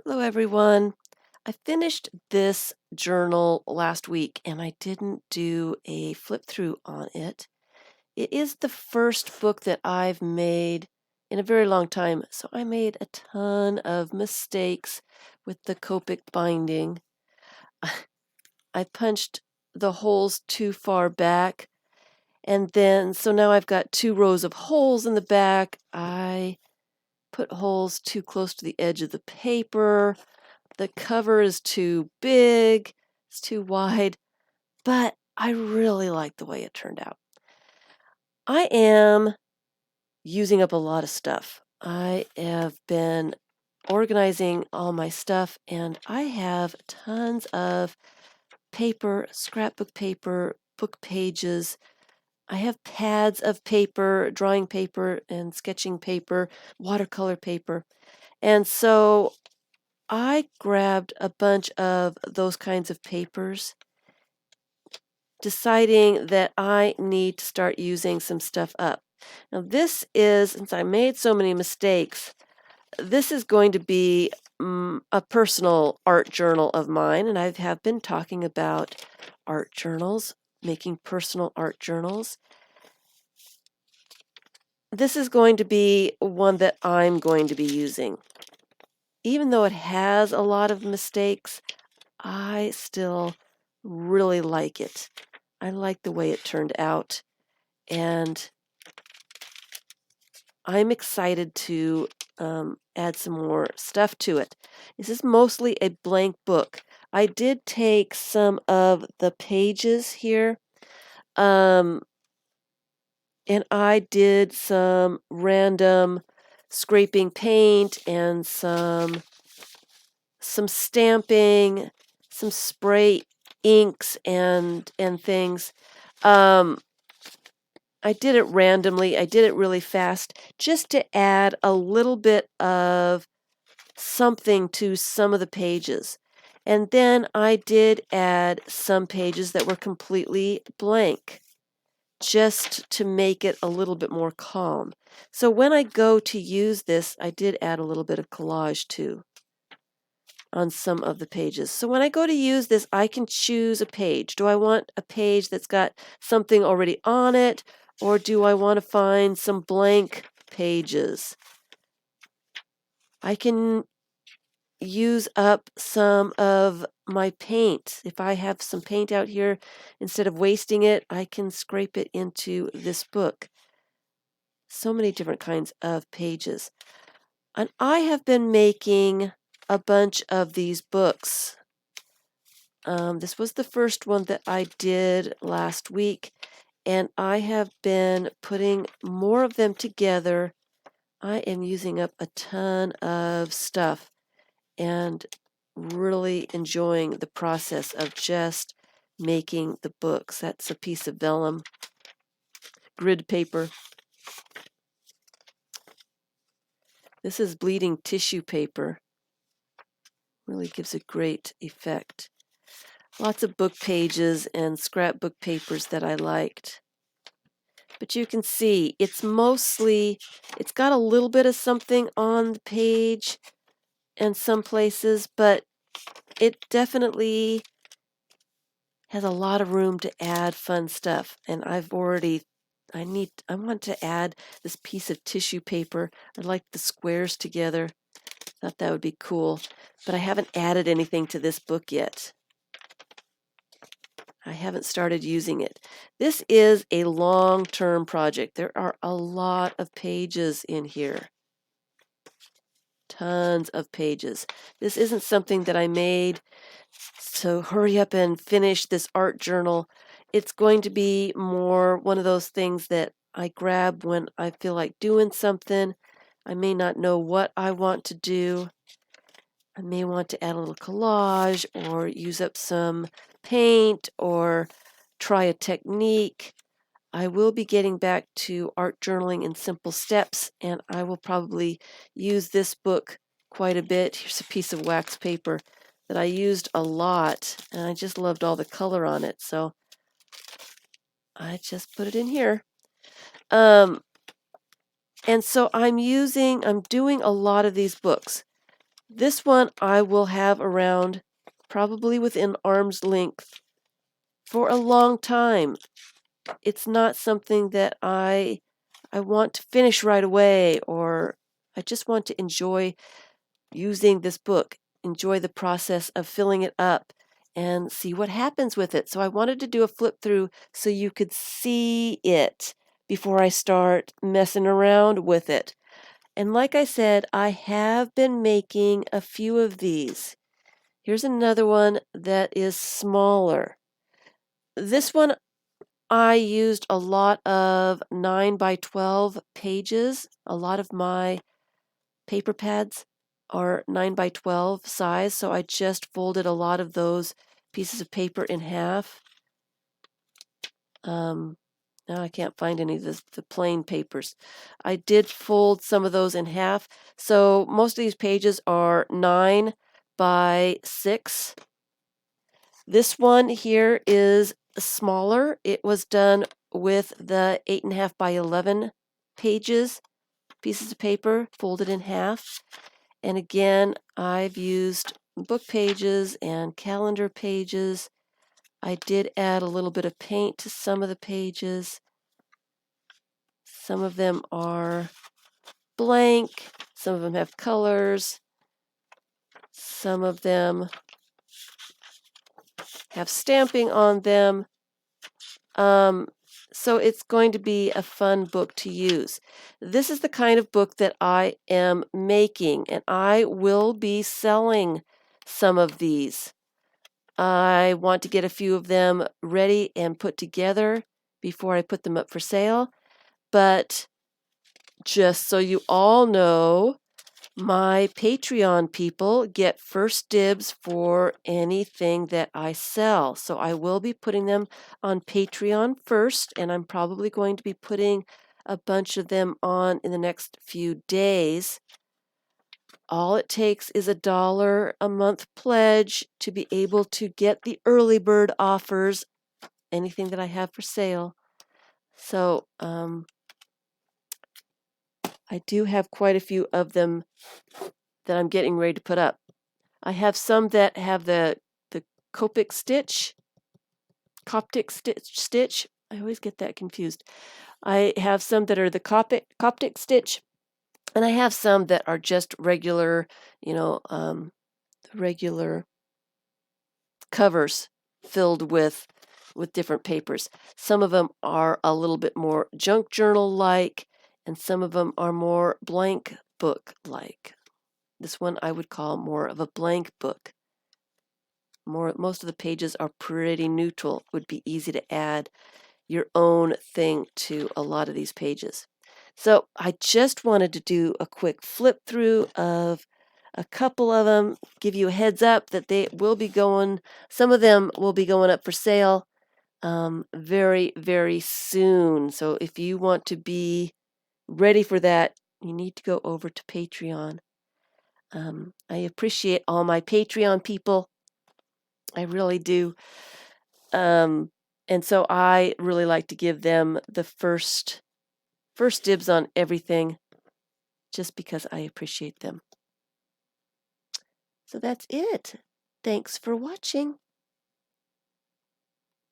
Hello, everyone. I finished this journal last week and I didn't do a flip through on it. It is the first book that I've made in a very long time, so I made a ton of mistakes with the Copic binding. I punched the holes too far back, and then so now I've got 2 rows of holes in the back. I put holes too close to the edge of the paper. The cover is too big, it's too wide, but I really like the way it turned out. I am using up a lot of stuff. I have been organizing all my stuff, and I have tons of paper, scrapbook paper, book pages. I have pads of paper, drawing paper, and sketching paper, watercolor paper. And so I grabbed a bunch of those kinds of papers, deciding that I need to start using some stuff up. Now, this is, since I made so many mistakes, this is going to be a personal art journal of mine, and I have been talking about art journals, making personal art journals. This is going to be one that I'm going to be using. Even though it has a lot of mistakes, I still really like it. I like the way it turned out, and I'm excited to add some more stuff to it. This is mostly a blank book. I did take some of the pages here, and I did some random scraping paint and some stamping, some spray inks and things. I did it randomly. I did it really fast just to add a little bit of something to some of the pages. And then I did add some pages that were completely blank just to make it a little bit more calm. So when I go to use this, I did add a little bit of collage too on some of the pages. So when I go to use this, I can choose a page. Do I want a page that's got something already on it, or do I want to find some blank pages? I can use up some of my paint. If I have some paint out here, instead of wasting it, I can scrape it into this book. So many different kinds of pages. And I have been making a bunch of these books. This was the first one that I did last week, and I have been putting more of them together. I am using up a ton of stuff and really enjoying the process of just making the books. That's a piece of vellum, grid paper. This is bleeding tissue paper. Really gives a great effect. Lots of book pages and scrapbook papers that I liked. But you can see it's got a little bit of something on the page and some places, but it definitely has a lot of room to add fun stuff. And I want to add this piece of tissue paper. I like the squares together. Thought that would be cool, but I haven't added anything to this book yet. I haven't started using it. This is a long-term project. There are a lot of pages in here. Tons of pages. This isn't something that I made, so hurry up and finish this art journal. It's going to be more one of those things that I grab when I feel like doing something. I may not know what I want to do. I may want to add a little collage or use up some paint or try a technique. I will be getting back to art journaling in simple steps, and I will probably use this book quite a bit. Here's a piece of wax paper that I used a lot, and I just loved all the color on it, so I just put it in here. And so I'm doing a lot of these books. This one I will have around probably within arm's length for a long time. It's not something that I want to finish right away, or I just want to enjoy using this book, enjoy the process of filling it up and see what happens with it. So I wanted to do a flip through so you could see it before I start messing around with it. And like I said, I have been making a few of these. Here's another one that is smaller. This one I used a lot of 9 by 12 pages. A lot of my paper pads are 9 by 12 size, so I just folded a lot of those pieces of paper in half. Now I can't find any of the plain papers. I did fold some of those in half, so most of these pages are 9 by 6. This one here is smaller. It was done with the 8.5 by 11 pieces of paper folded in half. And again, I've used book pages and calendar pages. I did add a little bit of paint to some of the pages. Some of them are blank. Some of them have colors. Some of them have stamping on them. So it's going to be a fun book to use. This is the kind of book that I am making, and I will be selling some of these. I want to get a few of them ready and put together before I put them up for sale. But just so you all know, my Patreon people get first dibs for anything that I sell. So I will be putting them on Patreon first, and I'm probably going to be putting a bunch of them on in the next few days. All it takes is $1 a month pledge to be able to get the early bird offers, anything that I have for sale. So I do have quite a few of them that I'm getting ready to put up. I have some that have the Coptic stitch. I always get that confused. I have some that are the Coptic stitch, and I have some that are just regular, regular covers filled with different papers. Some of them are a little bit more junk journal-like, and some of them are more blank book-like. This one I would call more of a blank book. Most of the pages are pretty neutral. It would be easy to add your own thing to a lot of these pages. So I just wanted to do a quick flip through of a couple of them, give you a heads up that they will be going, some of them will be going up for sale very, very soon. So if you want to be ready for that, you need to go over to Patreon. I appreciate all my Patreon people. I really do. And so I really like to give them the first dibs on everything just because I appreciate them. So that's it. Thanks for watching.